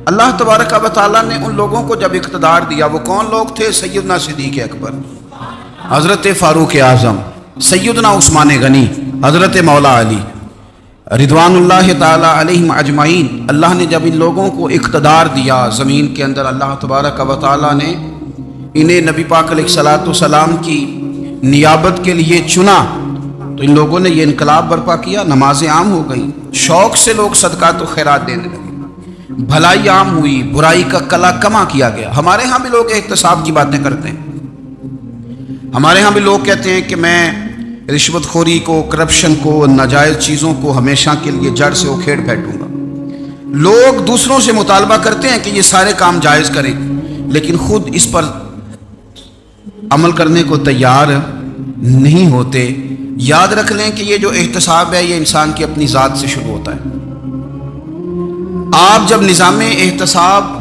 اللہ تبارک و تعالیٰ نے ان لوگوں کو جب اقتدار دیا، وہ کون لوگ تھے؟ سیدنا صدیق اکبر، حضرت فاروق اعظم، سیدنا عثمان غنی، حضرت مولا علی رضوان اللہ تعالی علیہم اجمعین۔ اللہ نے جب ان لوگوں کو اقتدار دیا زمین کے اندر، اللہ تبارک و تعالیٰ نے انہیں نبی پاک علیہ الصلوۃ والسلام کی نیابت کے لیے چنا، تو ان لوگوں نے یہ انقلاب برپا کیا، نمازیں عام ہو گئی، شوق سے لوگ صدقات و خیرات دینے لگے، بھلائی عام ہوئی، برائی کا کلا کما کیا گیا۔ ہمارے ہاں بھی لوگ احتساب کی باتیں کرتے ہیں، ہمارے ہاں بھی لوگ کہتے ہیں کہ میں رشوت خوری کو، کرپشن کو، ناجائز چیزوں کو ہمیشہ کے لیے جڑ سے اکھیڑ پھینکوں گا۔ لوگ دوسروں سے مطالبہ کرتے ہیں کہ یہ سارے کام جائز کریں، لیکن خود اس پر عمل کرنے کو تیار نہیں ہوتے۔ یاد رکھ لیں کہ یہ جو احتساب ہے یہ انسان کی اپنی ذات سے شروع ہوتا ہے۔ آپ جب نظام احتساب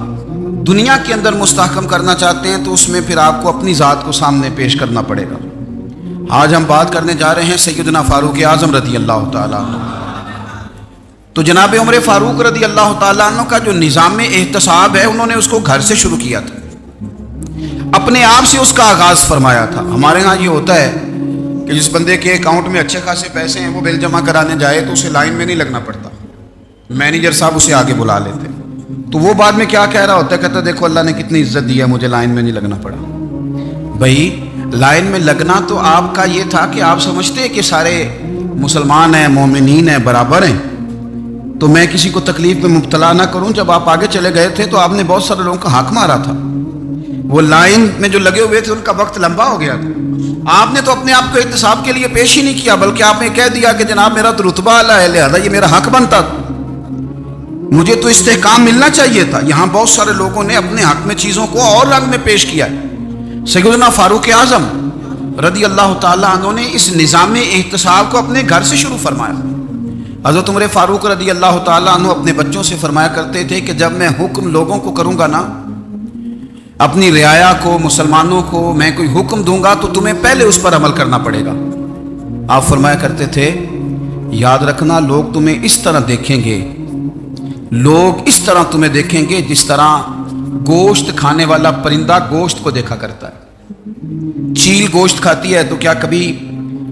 دنیا کے اندر مستحکم کرنا چاہتے ہیں تو اس میں پھر آپ کو اپنی ذات کو سامنے پیش کرنا پڑے گا۔ آج ہم بات کرنے جا رہے ہیں سیدنا فاروق اعظم رضی اللہ تعالیٰ عنہ۔ تو جناب عمر فاروق رضی اللہ تعالیٰ عنہ کا جو نظام احتساب ہے، انہوں نے اس کو گھر سے شروع کیا تھا، اپنے آپ سے اس کا آغاز فرمایا تھا۔ ہمارے ہاں یہ ہوتا ہے کہ جس بندے کے اکاؤنٹ میں اچھے خاصے پیسے ہیں، وہ بل جمع کرانے جائے تو اسے لائن میں نہیں لگنا پڑتا، مینیجر صاحب اسے آگے بلا لیتے، تو وہ بعد میں کیا کہہ رہا ہوتا ہے؟ کہتا ہے دیکھو اللہ نے کتنی عزت دی ہے، مجھے لائن میں نہیں لگنا پڑا۔ بھائی لائن میں لگنا تو آپ کا یہ تھا کہ آپ سمجھتے کہ سارے مسلمان ہیں، مومنین ہیں، برابر ہیں، تو میں کسی کو تکلیف میں مبتلا نہ کروں۔ جب آپ آگے چلے گئے تھے تو آپ نے بہت سارے لوگوں کا حق مارا تھا، وہ لائن میں جو لگے ہوئے تھے ان کا وقت لمبا ہو گیا تھا، آپ نے تو اپنے آپ کو احتساب کے لیے پیش ہی نہیں کیا، بلکہ آپ نے کہہ دیا کہ جناب میرا تو رتبہ اعلیٰ ہے، لہذا یہ میرا حق بنتا تھا، مجھے تو استحکام ملنا چاہیے تھا۔ یہاں بہت سارے لوگوں نے اپنے حق میں چیزوں کو اور رنگ میں پیش کیا ہے۔ سیدنا فاروق اعظم رضی اللہ تعالیٰ عنہ نے اس نظام احتساب کو اپنے گھر سے شروع فرمایا۔ حضرت عمر فاروق رضی اللہ تعالیٰ عنہ اپنے بچوں سے فرمایا کرتے تھے کہ جب میں حکم لوگوں کو کروں گا نا، اپنی رعایا کو، مسلمانوں کو میں کوئی حکم دوں گا تو تمہیں پہلے اس پر عمل کرنا پڑے گا۔ آپ فرمایا کرتے تھے یاد رکھنا لوگ تمہیں اس طرح دیکھیں گے، لوگ اس طرح تمہیں دیکھیں گے جس طرح گوشت کھانے والا پرندہ گوشت کو دیکھا کرتا ہے۔ چیل گوشت کھاتی ہے تو کیا کبھی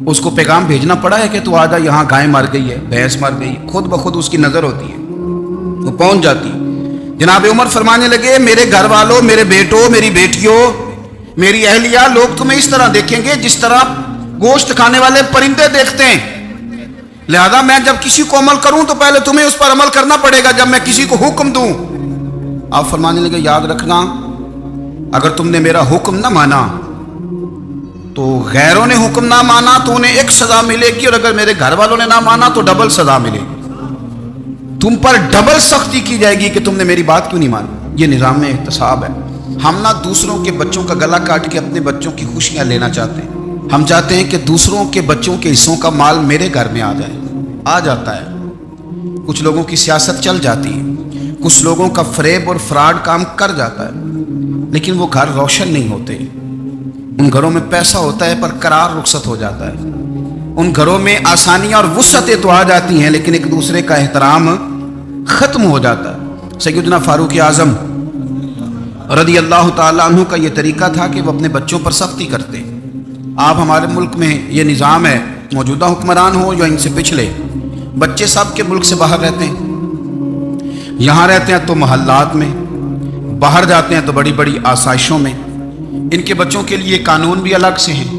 اس کو پیغام بھیجنا پڑا ہے کہ تو آجا یہاں گائے مر گئی ہے، بھینس مر گئی؟ خود بخود اس کی نظر ہوتی ہے، وہ پہنچ جاتی ہے۔ جناب عمر فرمانے لگے میرے گھر والوں، میرے بیٹوں، میری بیٹیوں، میری اہلیہ، لوگ تمہیں اس طرح دیکھیں گے جس طرح گوشت کھانے والے پرندے دیکھتے ہیں، لہذا میں جب کسی کو عمل کروں تو پہلے تمہیں اس پر عمل کرنا پڑے گا جب میں کسی کو حکم دوں۔ آپ فرمانے لگے یاد رکھنا اگر تم نے میرا حکم نہ مانا تو غیروں نے حکم نہ مانا تو انہیں ایک سزا ملے گی، اور اگر میرے گھر والوں نے نہ مانا تو ڈبل سزا ملے گی، تم پر ڈبل سختی کی جائے گی کہ تم نے میری بات کیوں نہیں مانی۔ یہ نظام احتساب ہے۔ ہم نہ دوسروں کے بچوں کا گلا کاٹ کے اپنے بچوں کی خوشیاں لینا چاہتے ہیں، ہم چاہتے ہیں کہ دوسروں کے بچوں کے حصوں کا مال میرے گھر میں آ جائے، آ جاتا ہے۔ کچھ لوگوں کی سیاست چل جاتی ہے، کچھ لوگوں کا فریب اور فراڈ کام کر جاتا ہے، لیکن وہ گھر روشن نہیں ہوتے۔ ان گھروں میں پیسہ ہوتا ہے پر قرار رخصت ہو جاتا ہے، ان گھروں میں آسانیاں اور وسعتیں تو آ جاتی ہیں لیکن ایک دوسرے کا احترام ختم ہو جاتا ہے۔ سیدنا فاروق اعظم رضی اللہ تعالیٰ عنہ کا یہ طریقہ تھا کہ وہ اپنے بچوں پر سختی کرتے۔ آپ ہمارے ملک میں یہ نظام ہے، موجودہ حکمران ہو یا ان سے پچھلے، بچے سب کے ملک سے باہر رہتے ہیں، یہاں رہتے ہیں تو محلات میں، باہر جاتے ہیں تو بڑی بڑی آسائشوں میں۔ ان کے بچوں کے لیے قانون بھی الگ سے ہیں،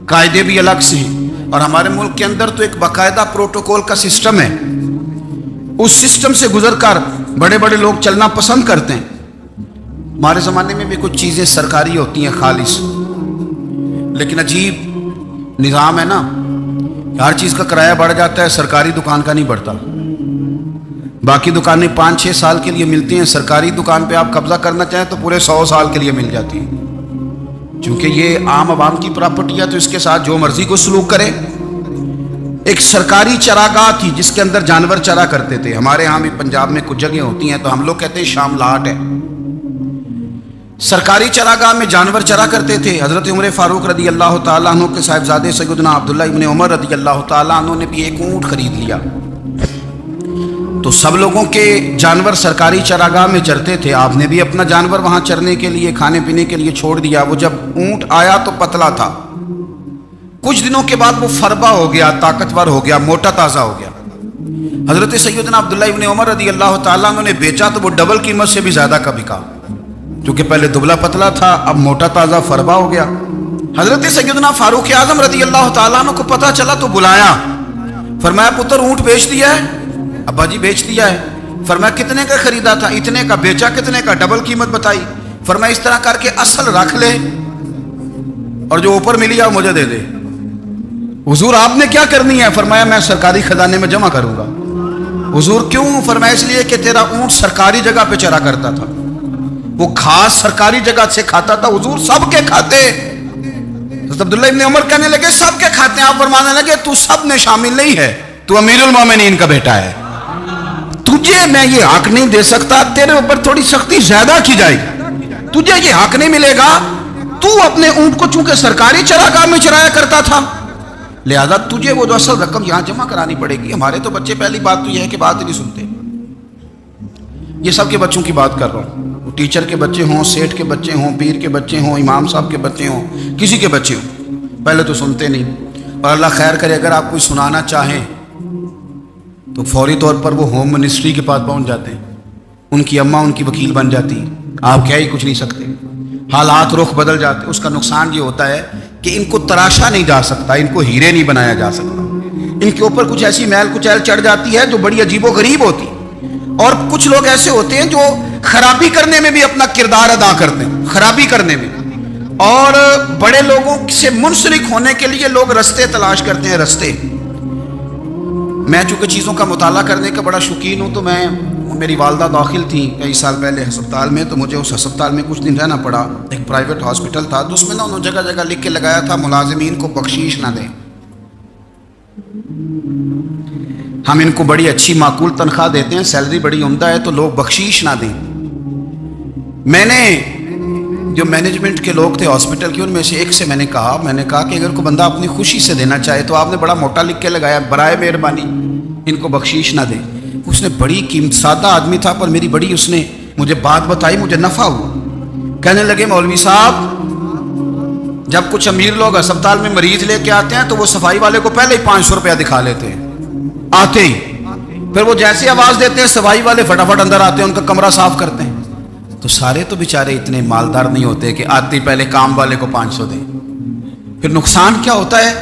قاعدے بھی الگ سے ہیں، اور ہمارے ملک کے اندر تو ایک باقاعدہ پروٹوکول کا سسٹم ہے، اس سسٹم سے گزر کر بڑے بڑے لوگ چلنا پسند کرتے ہیں۔ ہمارے زمانے میں بھی کچھ چیزیں سرکاری ہوتی ہیں خالص، لیکن عجیب نظام ہے نا، ہر چیز کا کرایہ بڑھ جاتا ہے، سرکاری دکان کا نہیں بڑھتا۔ باقی دکانیں 5-6 سال کے لیے ملتی ہیں، سرکاری دکان پہ آپ قبضہ کرنا چاہیں تو پورے 100 سال کے لیے مل جاتی ہے، چونکہ یہ عام عوام کی پراپرٹی ہے تو اس کے ساتھ جو مرضی کو سلوک کرے۔ ایک سرکاری چراگاہ تھی جس کے اندر جانور چرا کرتے تھے، ہمارے ہاں بھی پنجاب میں کچھ جگہیں ہوتی ہیں تو ہم لوگ کہتے ہیں شام لاٹ ہے، سرکاری چراگاہ میں جانور چرا کرتے تھے۔ حضرت عمر فاروق رضی اللہ تعالیٰ عنہ کے صاحبزادے سیدنا عبداللہ ابن عمر رضی اللہ تعالیٰ عنہ نے بھی ایک اونٹ خرید لیا، تو سب لوگوں کے جانور سرکاری چراگاہ میں چرتے تھے، آپ نے بھی اپنا جانور وہاں چرنے کے لیے، کھانے پینے کے لیے چھوڑ دیا۔ وہ جب اونٹ آیا تو پتلا تھا، کچھ دنوں کے بعد وہ فربا ہو گیا، طاقتور ہو گیا، موٹا تازہ ہو گیا۔ حضرت سیدنا عبداللہ ابن عمر رضی اللہ تعالیٰ عنہ نے بیچا تو وہ ڈبل قیمت سے بھی زیادہ کا بکا، کیونکہ پہلے دبلا پتلا تھا، اب موٹا تازہ فربا ہو گیا۔ حضرت سیدنا فاروق اعظم رضی اللہ تعالیٰ عنہ کو پتہ چلا تو بلایا، فرمایا پتر اونٹ بیچ دیا ہے؟ ابا جی بیچ دیا ہے۔ فرمایا کتنے کا خریدا تھا؟ اتنے کا۔ بیچا کتنے کا؟ ڈبل قیمت بتائی۔ فرمایا اس طرح کر کے اصل رکھ لے اور جو اوپر ملی ہے مجھے دے دے۔ حضور آپ نے کیا کرنی ہے؟ فرمایا میں سرکاری خزانے میں جمع کروں گا۔ حضور کیوں؟ فرمایا اس لیے کہ تیرا اونٹ سرکاری جگہ پہ چرا کرتا تھا، وہ گھاس سرکاری جگہ سے کھاتا تھا۔ حضور سب کے کھاتے۔ حضرت عبداللہ ابن عمر کہنے لگے سب کے کھاتے ہیں؟ آپ فرمانے لگے تو سب میں شامل نہیں ہے، تو امیر المومنین کا بیٹا ہے، تجھے میں یہ حق نہیں دے سکتا، تیرے اوپر تھوڑی سختی زیادہ کی جائے گی، تجھے یہ حق نہیں ملے گا۔ تو اپنے اونٹ کو چونکہ سرکاری چراگاہ میں چرایا کرتا تھا، لہذا تجھے وہ جو اصل رقم یہاں جمع کرانی پڑے گی۔ ہمارے تو بچے پہلی بات تو یہ ہے کہ بات ہی نہیں سنتے۔ یہ سب کے بچوں کی بات کر رہا ہوں، وہ ٹیچر کے بچے ہوں، سیٹھ کے بچے ہوں، پیر کے بچے ہوں، امام صاحب کے بچے ہوں، کسی کے بچے ہوں، پہلے تو سنتے نہیں۔ اور اللہ خیر کرے، اگر آپ کوئی سنانا چاہیں تو فوری طور پر وہ ہوم منسٹری کے پاس پہنچ جاتے ہیں، ان کی اماں ان کی وکیل بن جاتی ہیں، آپ کیا ہی کچھ نہیں سکتے، حالات رخ بدل جاتے۔ اس کا نقصان یہ ہوتا ہے کہ ان کو تراشا نہیں جا سکتا، ان کو ہیرے نہیں بنایا جا سکتا، ان کے اوپر کچھ ایسی میل کچیل چڑھ جاتی ہے جو بڑی عجیب و غریب ہوتی۔ اور کچھ لوگ ایسے ہوتے ہیں جو خرابی کرنے میں بھی اپنا کردار ادا کرتے ہیں، خرابی کرنے میں، اور بڑے لوگوں سے منسلک ہونے کے لیے لوگ رستے تلاش کرتے ہیں، رستے۔ میں چونکہ چیزوں کا مطالعہ کرنے کا بڑا شوقین ہوں، تو میری والدہ داخل تھیں کئی سال پہلے ہسپتال میں، تو مجھے اس ہسپتال میں کچھ دن رہنا پڑا۔ ایک پرائیویٹ ہاسپٹل تھا، تو اس میں انہوں نے جگہ جگہ لکھ کے لگایا تھا ملازمین کو بخشیش نہ دیں، ہم ان کو بڑی اچھی معقول تنخواہ دیتے ہیں، سیلری بڑی عمدہ ہے، تو لوگ بخشیش نہ دیں۔ میں نے جو مینجمنٹ کے لوگ تھے ہاسپٹل کے، ان میں سے ایک سے میں نے کہا کہ اگر کوئی بندہ اپنی خوشی سے دینا چاہے تو آپ نے بڑا موٹا لکھ کے لگایا برائے مہربانی ان کو بخشیش نہ دیں۔ اس نے بڑی سادہ آدمی تھا، پر میری بڑی اس نے مجھے بات بتائی، مجھے نفع ہوا۔ کہنے لگے مولوی صاحب جب کچھ امیر لوگ ہسپتال میں مریض لے کے آتے ہیں تو وہ صفائی والے کو پہلے ہی 500 روپیہ دکھا لیتے ہیں آتے ہی، پھر وہ جیسے آواز دیتے ہیں صفائی والے فٹافٹ اندر آتے ہیں، ان کا کمرہ صاف کرتے ہیں۔ تو سارے تو بیچارے اتنے مالدار نہیں ہوتے کہ آتے ہی پہلے کام والے کو 500 دیں۔ پھر نقصان کیا ہوتا ہے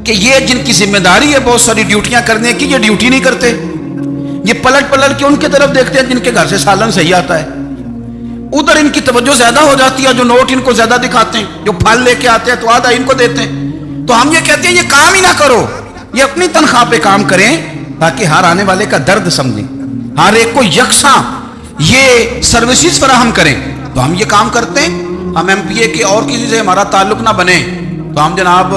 کہ یہ جن کی ذمہ داری ہے بہت ساری ڈیوٹیاں کرنے کی، یہ ڈیوٹی نہیں کرتے، یہ پلٹ کے ان کی طرف دیکھتے ہیں جن کے گھر سے سالن صحیح آتا ہے، ادھر ان کی توجہ زیادہ ہو جاتی ہے، جو نوٹ ان کو زیادہ دکھاتے ہیں، جو پھل لے کے آتے ہیں تو آدھا ان کو دیتے ہیں۔ تو ہم یہ کہتے ہیں یہ کام ہی نہ کرو، یہ اپنی تنخواہ پہ کام کریں تاکہ ہر آنے والے کا درد سمجھیں، ہر ایک کو یکساں یہ سروسز فراہم کریں۔ تو ہم یہ کام کرتے ہیں، ہم ایم پی اے کے اور کسی سے ہمارا تعلق نہ بنے تو ہم جناب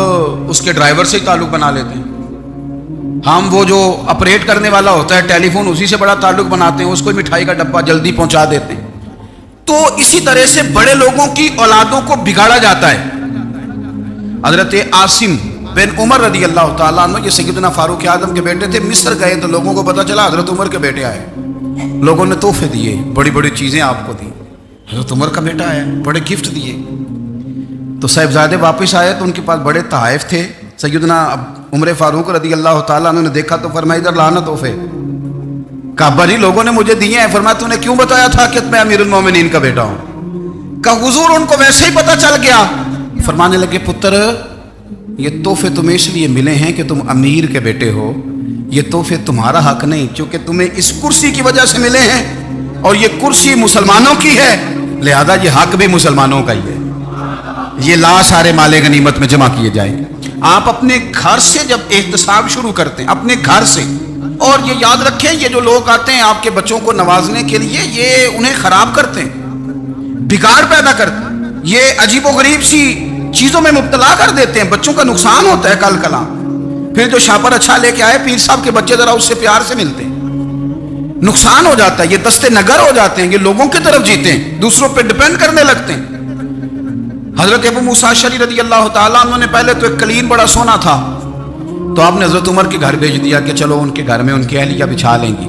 اس کے ڈرائیور سے ہی تعلق بنا لیتے ہیں، ہم وہ جو آپریٹ کرنے والا ہوتا ہے ٹیلی فون اسی سے بڑا تعلق بناتے ہیں، اس کو مٹھائی کا ڈبہ جلدی پہنچا دیتے ہیں۔ تو اسی طرح سے بڑے لوگوں کی اولادوں کو بگاڑا جاتا ہے۔ حضرت عاصم بن عمر رضی اللہ تعالیٰ عنہ، یہ سیدنا فاروق اعظم کے بیٹے تھے، مصر گئے تو لوگوں کو پتہ چلا حضرت عمر کے بیٹے آئے، لوگوں نے تحفے دیے، بڑی بڑی چیزیں آپ کو دی، حضرت عمر کا بیٹا آیا، بڑے گفٹ دیے۔ تو صاحبزادے واپس آئے تو ان کے پاس بڑے تحائف تھے۔ سیدنا عمر فاروق رضی اللہ تعالیٰ عنہ نے دیکھا تو فرمایا ادھر لانا تحفے۔ کہا ابا جی لوگوں نے مجھے دیے ہیں۔ فرمایا تو نے کیوں بتایا تھا کہ میں امیر المومنین کا بیٹا ہوں؟ کہا حضور ان کو ویسے ہی پتہ چل گیا۔ فرمانے لگے پتر یہ تحفے تمہیں اس لیے ملے ہیں کہ تم امیر کے بیٹے ہو، یہ تحفے تمہارا حق نہیں، کیونکہ تمہیں اس کرسی کی وجہ سے ملے ہیں اور یہ کرسی مسلمانوں کی ہے، لہذا یہ حق بھی مسلمانوں کا ہی ہے، یہ لا سارے مال غنیمت میں جمع کیے جائیں گے۔ آپ اپنے گھر سے جب احتساب شروع کرتے ہیں، اپنے گھر سے، اور یہ یاد رکھیں یہ جو لوگ آتے ہیں آپ کے بچوں کو نوازنے کے لیے، یہ انہیں خراب کرتے ہیں، بگاڑ پیدا کرتے ہیں، یہ عجیب و غریب سی چیزوں میں مبتلا کر دیتے ہیں، بچوں کا نقصان ہوتا ہے کل کلا۔ پھر جو شاپر اچھا لے کے آئے پیر صاحب کے بچے ذرا اس سے پیار سے ملتے ہیں، نقصان ہو جاتا ہے، یہ دستے نگر ہو جاتے ہیں، یہ لوگوں کی طرف جیتے ہیں، دوسروں پہ ڈیپینڈ کرنے لگتے ہیں۔ حضرت ابو موسیٰ اشعری رضی اللہ تعالیٰ عنہ نے پہلے تو ایک قلین بڑا سونا تھا، تو آپ نے حضرت عمر کے گھر بھیج دیا کہ چلو ان کے گھر میں ان کی اہلیہ بچھا لیں گی۔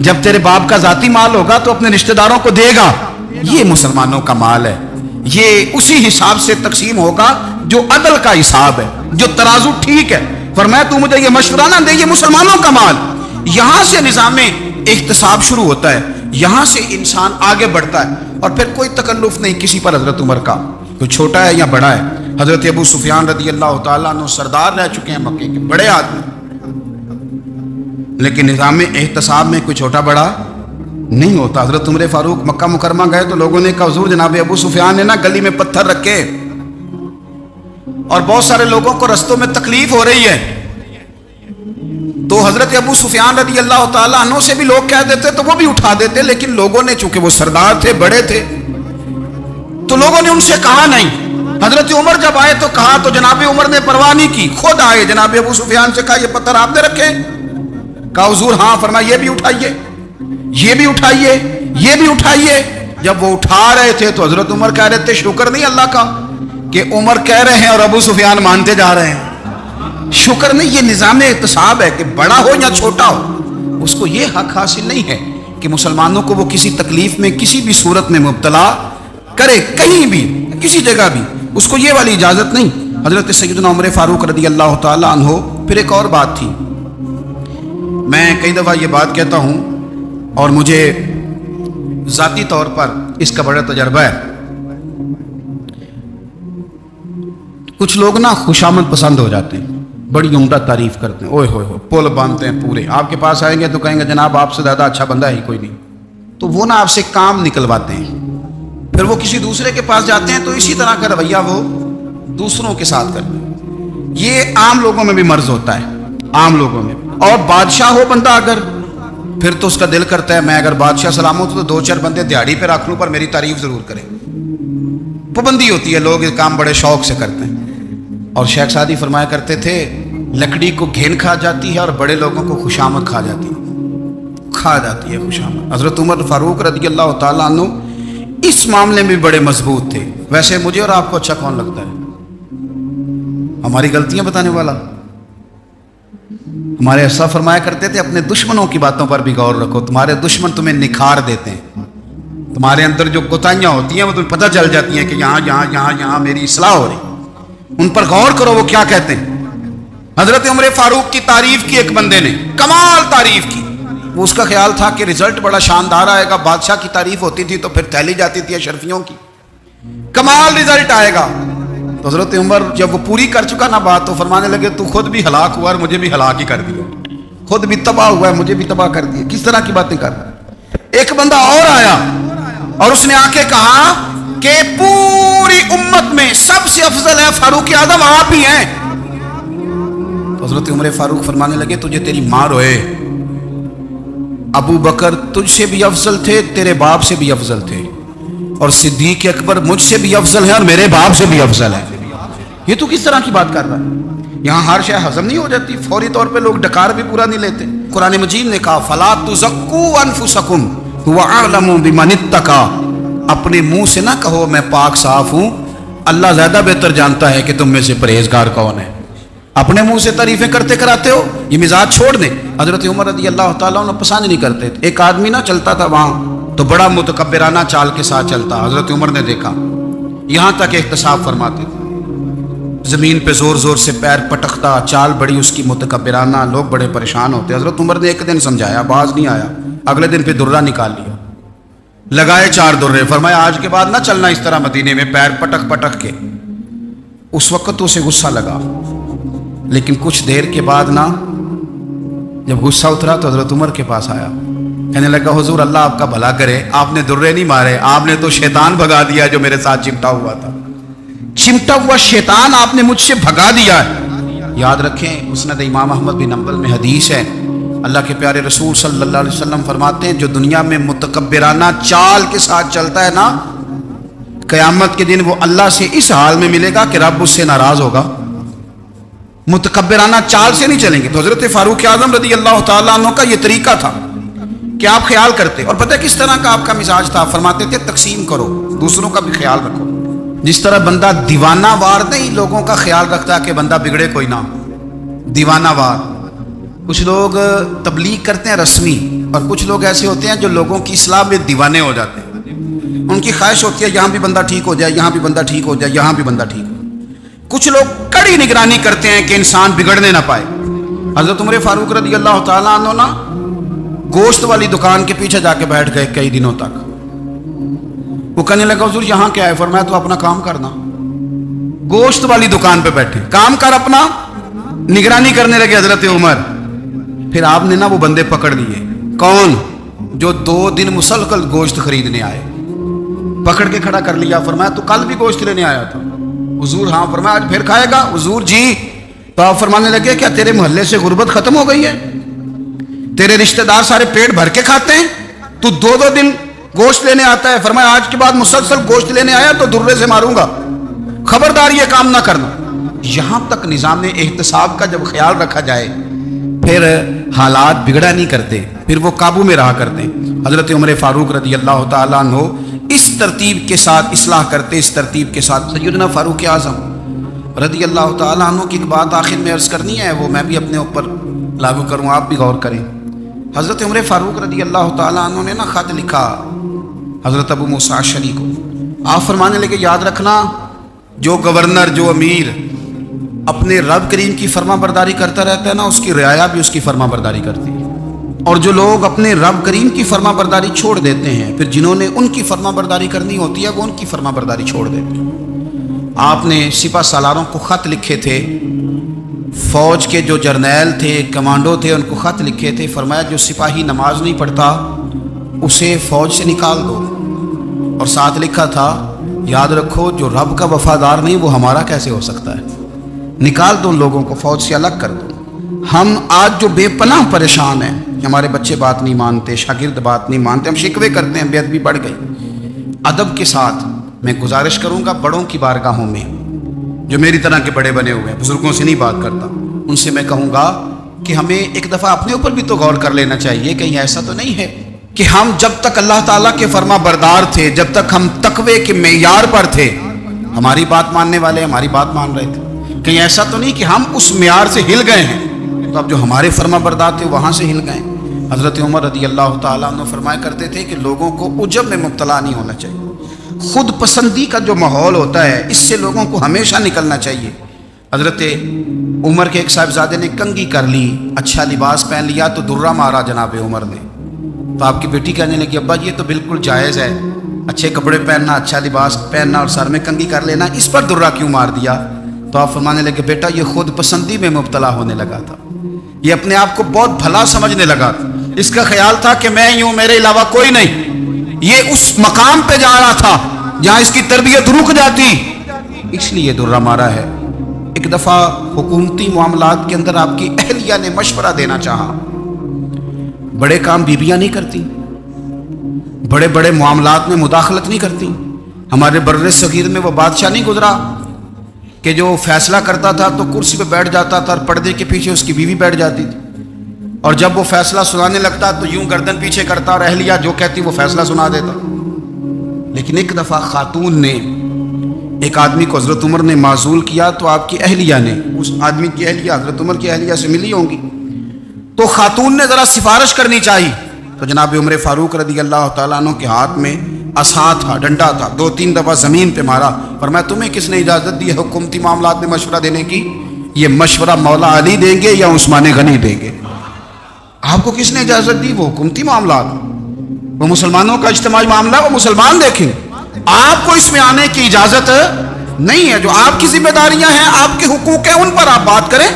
جب تیرے باپ کا ذاتی مال ہوگا تو اپنے رشتہ داروں کو دے گا. یہ مسلمانوں کا مال ہے. یہ اسی حساب سے تقسیم ہوگا جو عدل کا حساب ہے, جو ترازو ٹھیک ہے. فرمایا تو مجھے یہ مشورہ نہ دے, یہ مسلمانوں کا مال. یہاں سے نظام احتساب شروع ہوتا ہے, یہاں سے انسان آگے بڑھتا ہے, اور پھر کوئی تکلف نہیں کسی پر. حضرت عمر کا کوئی چھوٹا ہے یا بڑا ہے. حضرت ابو سفیان رضی اللہ تعالیٰ عنہ سردار رہ چکے ہیں مکے کے, بڑے آدمی, لیکن نظام احتساب میں کوئی چھوٹا بڑا نہیں ہوتا. حضرت عمر فاروق مکہ مکرمہ گئے تو لوگوں نے کہا حضور جناب ابو سفیان نے نا گلی میں پتھر رکھے اور بہت سارے لوگوں کو رستوں میں تکلیف ہو رہی ہے. تو حضرت ابو سفیان رضی اللہ تعالیٰ عنہ سے بھی لوگ کہہ دیتے تو وہ بھی اٹھا دیتے, لیکن لوگوں نے چونکہ وہ سردار تھے, بڑے تھے, تو لوگوں نے ان سے کہا نہیں. حضرت عمر جب آئے تو کہا, تو جناب عمر نے پرواہ نہیں کی, خود آئے جناب ابو سفیان سے کہا یہ پتھر آپ نے رکھے؟ کہا حضور ہاں. فرمایا یہ بھی اٹھائیے, یہ بھی اٹھائیے, یہ بھی اٹھائیے. جب وہ اٹھا رہے تھے تو حضرت عمر کہہ رہے تھے شکر نہیں اللہ کا کہ عمر کہہ رہے ہیں اور ابو سفیان مانتے جا رہے ہیں. شکر نہیں, یہ نظام احتساب ہے کہ بڑا ہو یا چھوٹا ہو اس کو یہ حق حاصل نہیں ہے کہ مسلمانوں کو وہ کسی تکلیف میں کسی بھی صورت میں مبتلا کرے, کہیں بھی کسی جگہ بھی, اس کو یہ والی اجازت نہیں. حضرت سیدنا عمر فاروق رضی اللہ تعالیٰ عنہ. پھر ایک اور بات تھی, میں کئی دفعہ یہ بات کہتا ہوں اور مجھے ذاتی طور پر اس کا بڑا تجربہ ہے. کچھ لوگ نا خوشامد پسند ہو جاتے ہیں, بڑی عمدہ تعریف کرتے ہیں, اوئے ہوئے ہو پول باندھتے ہیں پورے. آپ کے پاس آئیں گے تو کہیں گے جناب آپ سے زیادہ اچھا بندہ ہی کوئی نہیں. تو وہ نا آپ سے کام نکلواتے ہیں, پھر وہ کسی دوسرے کے پاس جاتے ہیں تو اسی طرح کا رویہ وہ دوسروں کے ساتھ کرتے ہیں. یہ عام لوگوں میں بھی مرض ہوتا ہے, عام لوگوں میں. اور بادشاہ ہو بندہ اگر, پھر تو اس کا دل کرتا ہے میں اگر بادشاہ سلامت ہوں تو دو چار بندے دیہڑی پہ رکھ لوں پر میری تعریف ضرور کریں. پابندی ہوتی ہے, لوگ یہ کام بڑے شوق سے کرتے ہیں. اور شیخ سعدی فرمایا کرتے تھے لکڑی کو گھین کھا جاتی ہے اور بڑے لوگوں کو خوشامد کھا جاتی ہے خوشامد. حضرت عمر فاروق رضی اللہ تعالیٰ عنہ اس معاملے میں بڑے مضبوط تھے. ویسے مجھے اور آپ کو اچھا کون لگتا ہے؟ ہماری غلطیاں بتانے والا. ہمارے ایسا فرمایا کرتے تھے اپنے دشمنوں کی باتوں پر بھی غور رکھو, تمہارے دشمن تمہیں نکھار دیتے ہیں. تمہارے اندر جو کوتاہیاں ہوتی ہیں وہ تمہیں پتہ چل جاتی ہیں کہ یہاں میری اصلاح ہو رہی. ان پر غور کرو وہ کیا کہتے ہیں. حضرت عمر فاروق کی تعریف کی ایک بندے نے, کمال تعریف کی. وہ اس کا خیال تھا کہ رزلٹ بڑا شاندار آئے گا. بادشاہ کی تعریف ہوتی تھی تو پھر تھیلی جاتی تھی اشرفیوں کی, کمال رزلٹ آئے گا. تو حضرت عمر جب وہ پوری کر چکا نا بات تو فرمانے لگے تو خود بھی ہلاک ہوا اور مجھے بھی ہلاک ہی کر دیا, خود بھی تباہ ہوا ہے مجھے بھی تباہ کر دیا. کس طرح کی باتیں کر رہا ہے. ایک بندہ اور آیا اور اس نے آ کے کہا کہ پوری امت میں سب سے افضل ہے فاروق اعظم آپ ہی ہیں. تو حضرت عمر فاروق فرمانے لگے تجھے تیری ماں روئے, ابو بکر تجھ سے بھی افضل تھے, تیرے باپ سے بھی افضل تھے, اور صدیق اکبر مجھ سے بھی افضل ہے اور میرے باپ سے بھی افضل ہے. یہ تو کس طرح کی بات کر رہا ہے. یہاں ہر شے ہضم نہیں ہو جاتی, فوری طور پہ لوگ ڈکار بھی پورا نہیں لیتے. قرآن مجید نے کہا فلا تزکوا انفسکم هو اعلم بمن اتقى, اپنے منہ سے نہ کہو میں پاک صاف ہوں, اللہ زیادہ بہتر جانتا ہے کہ تم میں سے پرہیزگار کون ہے. اپنے منہ سے تعریفیں کرتے کراتے ہو, یہ مزاج چھوڑ دیں. حضرت عمر رضی اللہ تعالیٰ عنہ پسند نہیں کرتے. ایک آدمی نہ چلتا تھا وہاں تو بڑا متکبرانہ چال کے ساتھ چلتا. حضرت عمر نے دیکھا, یہاں تک احتساب فرماتے تھے, زمین پہ زور زور سے پیر پٹکتا, چال بڑی اس کی متکبرانہ, لوگ بڑے پریشان ہوتے. حضرت عمر نے ایک دن سمجھایا, باز نہیں آیا. اگلے دن پہ درہ نکال لیا, لگائے 4 درے. فرمایا آج کے بعد نہ چلنا اس طرح مدینے میں پیر پٹک پٹک کے. اس وقت تو اسے غصہ لگا, لیکن کچھ دیر کے بعد نا جب غصہ اترا تو حضرت عمر کے پاس آیا, کہنے لگا حضور اللہ آپ کا بھلا کرے, آپ نے درے نہیں مارے, آپ نے تو شیطان بھگا دیا جو میرے ساتھ چمٹا ہوا تھا. چمٹا ہوا شیطان آپ نے مجھ سے بھگا دیا ہے. یاد رکھیں مسند امام احمد بن حنبل میں حدیث ہے, اللہ کے پیارے رسول صلی اللہ علیہ وسلم فرماتے ہیں جو دنیا میں متکبرانہ چال کے ساتھ چلتا ہے نا, قیامت کے دن وہ اللہ سے اس حال میں ملے گا کہ رب اس سے ناراض ہوگا. متکبرانہ چال سے نہیں چلیں گے. تو حضرت فاروق اعظم رضی اللہ تعالیٰ عنہ کا یہ طریقہ تھا کہ آپ خیال کرتے, اور پتہ کس طرح کا آپ کا مزاج تھا. فرماتے تھے تقسیم کرو, دوسروں کا بھی خیال رکھو. جس طرح بندہ دیوانہ وار نہیں لوگوں کا خیال رکھتا کہ بندہ بگڑے کوئی نہ, دیوانہ وار کچھ لوگ تبلیغ کرتے ہیں رسمی، اور کچھ لوگ ایسے ہوتے ہیں جو لوگوں کی اصلاح میں دیوانے ہو جاتے ہیں۔ ان کی خواہش ہوتی ہے یہاں بھی بندہ ٹھیک ہو جائے، یہاں بھی بندہ ٹھیک ہو جائے، یہاں بھی بندہ ٹھیک ہو جائے۔ کچھ لوگ کڑی نگرانی کرتے ہیں کہ انسان بگڑنے نہ پائے۔ حضرت عمر فاروق رضی اللہ تعالیٰ عنہ نا گوشت والی دکان کے پیچھے جا کے بیٹھ گئے کئی دنوں تک۔ وہ کہنے لگا حضور یہاں کیا ہے؟ فرمایا تو اپنا کام کرنا۔ گوشت والی دکان پہ بیٹھے، کام کر اپنا، نگرانی کرنے لگے حضرت عمر۔ پھر آپ نے نا وہ بندے پکڑ لیے۔ کون؟ جو 2 دن مسلسل گوشت خریدنے آئے، پکڑ کے کھڑا کر لیا۔ فرمایا تو کل بھی گوشت لینے آیا تھا؟ حضور ہاں۔ فرمایا آج پھر کھائے گا؟ حضور جی۔ تو آپ فرمانے لگے کیا تیرے محلے سے غربت ختم ہو گئی ہے؟ تیرے رشتہ دار سارے پیٹ بھر کے کھاتے ہیں، تو 2 دن گوشت لینے آتا ہے؟ فرمایا آج کے بعد مسلسل گوشت لینے آیا تو درے سے ماروں گا، خبردار یہ کام نہ کرنا۔ یہاں تک نظام احتساب کا جب خیال رکھا جائے پھر حالات بگڑا نہیں کرتے، پھر وہ قابو میں رہا کرتے۔ حضرت عمر فاروق رضی اللہ تعالیٰ عنہ اس ترتیب کے ساتھ اصلاح کرتے، اس ترتیب کے ساتھ۔ سیدنا فاروق اعظم رضی اللہ تعالیٰ عنہ کی ایک بات آخر میں عرض کرنی ہے، وہ میں بھی اپنے اوپر لاگو کروں، آپ بھی غور کریں۔ حضرت عمر فاروق رضی اللہ تعالیٰ عنہ نے نا خط لکھا حضرت ابو موسیٰ اشعری کو۔ آپ فرمانے لگے یاد رکھنا جو گورنر، جو امیر اپنے رب کریم کی فرما برداری کرتا رہتا ہے نا، اس کی رعایا بھی اس کی فرما برداری کرتی ہے۔ اور جو لوگ اپنے رب کریم کی فرما برداری چھوڑ دیتے ہیں، پھر جنہوں نے ان کی فرما برداری کرنی ہوتی ہے وہ ان کی فرما برداری چھوڑ دیتے ہیں۔ آپ نے سپہ سالاروں کو خط لکھے تھے، فوج کے جو جرنیل تھے، کمانڈو تھے، ان کو خط لکھے تھے۔ فرمایا جو سپاہی نماز نہیں پڑھتا اسے فوج سے نکال دو، اور ساتھ لکھا تھا یاد رکھو جو رب کا وفادار نہیں وہ ہمارا کیسے ہو سکتا ہے، نکال دو ان لوگوں کو، فوج سے الگ کر دو۔ ہم آج جو بے پناہ پریشان ہیں، ہمارے بچے بات نہیں مانتے، شاگرد بات نہیں مانتے، ہم شکوے کرتے ہیں، بے ادبی بڑھ گئی۔ ادب کے ساتھ میں گزارش کروں گا بڑوں کی بارگاہوں میں، جو میری طرح کے بڑے بنے ہوئے ہیں، بزرگوں سے نہیں بات کرتا، ان سے میں کہوں گا کہ ہمیں ایک دفعہ اپنے اوپر بھی تو غور کر لینا چاہیے۔ کہیں ایسا تو نہیں ہے کہ ہم جب تک اللہ تعالیٰ کے فرما بردار تھے، جب تک ہم تقوی کے معیار پر تھے، ہماری بات ماننے والے ہماری بات مان رہے تھے؟ کہیں ایسا تو نہیں کہ ہم اس معیار سے ہل گئے ہیں تو اب جو ہمارے فرما بردار تھے وہاں سے ہل گئے؟ حضرت عمر رضی اللہ تعالیٰ عنہ فرمایا کرتے تھے کہ لوگوں کو عجب میں مبتلا نہیں ہونا چاہیے، خود پسندی کا جو ماحول ہوتا ہے اس سے لوگوں کو ہمیشہ نکلنا چاہیے۔ حضرت عمر کے ایک صاحبزادے نے کنگھی کر لی، اچھا لباس پہن لیا تو درہ مارا جناب عمر نے، تو آپ کی بیٹی کہنے لگی ابا یہ تو بالکل جائز ہے، اچھے کپڑے پہننا، اچھا لباس پہننا اور سر میں کنگھی کر لینا، اس پر درہ کیوں مار دیا؟ تو آپ فرمانے لگے بیٹا یہ خود پسندی میں مبتلا ہونے لگا تھا، یہ اپنے آپ کو بہت بھلا سمجھنے لگا تھا، اس کا خیال تھا کہ میں ہی ہوں، میرے علاوہ کوئی نہیں، یہ اس مقام پہ جا رہا تھا جہاں اس کی تربیت رک جاتی، اس لیے درہ مارا ہے۔ ایک دفعہ حکومتی معاملات کے اندر آپ کی اہلیہ نے مشورہ دینا چاہا، بڑے کام بیویاں نہیں کرتی، بڑے بڑے معاملات میں مداخلت نہیں کرتی۔ ہمارے بر صغیر میں وہ بادشاہ نہیں گزرا کہ جو فیصلہ کرتا تھا تو کرسی پہ بیٹھ جاتا تھا اور پردے کے پیچھے اس کی بیوی بیٹھ جاتی تھی، اور جب وہ فیصلہ سنانے لگتا تو یوں گردن پیچھے کرتا اور اہلیہ جو کہتی وہ فیصلہ سنا دیتا۔ لیکن ایک دفعہ خاتون نے ایک آدمی کو حضرت عمر نے معزول کیا تو آپ کی اہلیہ نے اس آدمی کی اہلیہ حضرت عمر کی اہلیہ سے ملی ہوں گی، تو خاتون نے ذرا سفارش کرنی چاہیے، تو جناب عمر فاروق رضی اللہ تعالیٰ عنہ کے ہاتھ میں عصا تھا، ڈنڈا تھا، 2-3 دفعہ زمین پہ مارا، فرمایا تمہیں کس نے اجازت دی ہے حکومتی معاملات میں مشورہ دینے کی؟ یہ مشورہ مولا علی دیں گے یا عثمان غنی دیں گے؟ آپ کو کس نے اجازت دی؟ وہ حکومتی معاملات، وہ مسلمانوں کا اجتماعی معاملہ، وہ مسلمان دیکھیں، آپ کو اس میں آنے کی اجازت نہیں ہے۔ جو آپ کی ذمہ داریاں ہیں، آپ کے حقوق ہیں، ان پر آپ بات کریں۔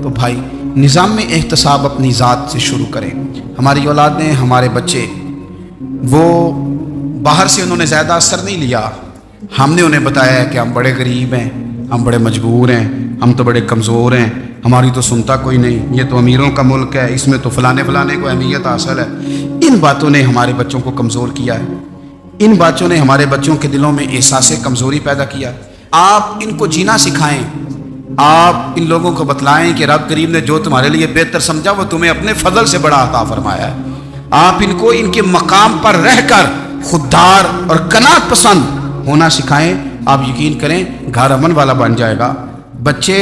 تو بھائی نظام میں احتساب اپنی ذات سے شروع کریں۔ ہماری اولادیں، ہمارے بچے، وہ باہر سے انہوں نے زیادہ اثر نہیں لیا، ہم نے انہیں بتایا ہے کہ ہم بڑے غریب ہیں، ہم بڑے مجبور ہیں، ہم تو بڑے کمزور ہیں، ہماری تو سنتا کوئی نہیں، یہ تو امیروں کا ملک ہے، اس میں تو فلانے کو اہمیت حاصل ہے۔ ان باتوں نے ہمارے بچوں کو کمزور کیا ہے، ان باتوں نے ہمارے بچوں کے دلوں میں احساس کمزوری پیدا کیا۔ آپ ان کو جینا سکھائیں، آپ ان لوگوں کو بتلائیں کہ رب کریم نے جو تمہارے لیے بہتر سمجھا وہ تمہیں اپنے فضل سے بڑا عطا فرمایا ہے۔ آپ ان کو ان کے مقام پر رہ کر خوددار اور قناعت پسند ہونا سکھائیں، آپ یقین کریں گھر امن والا بن جائے گا۔ بچے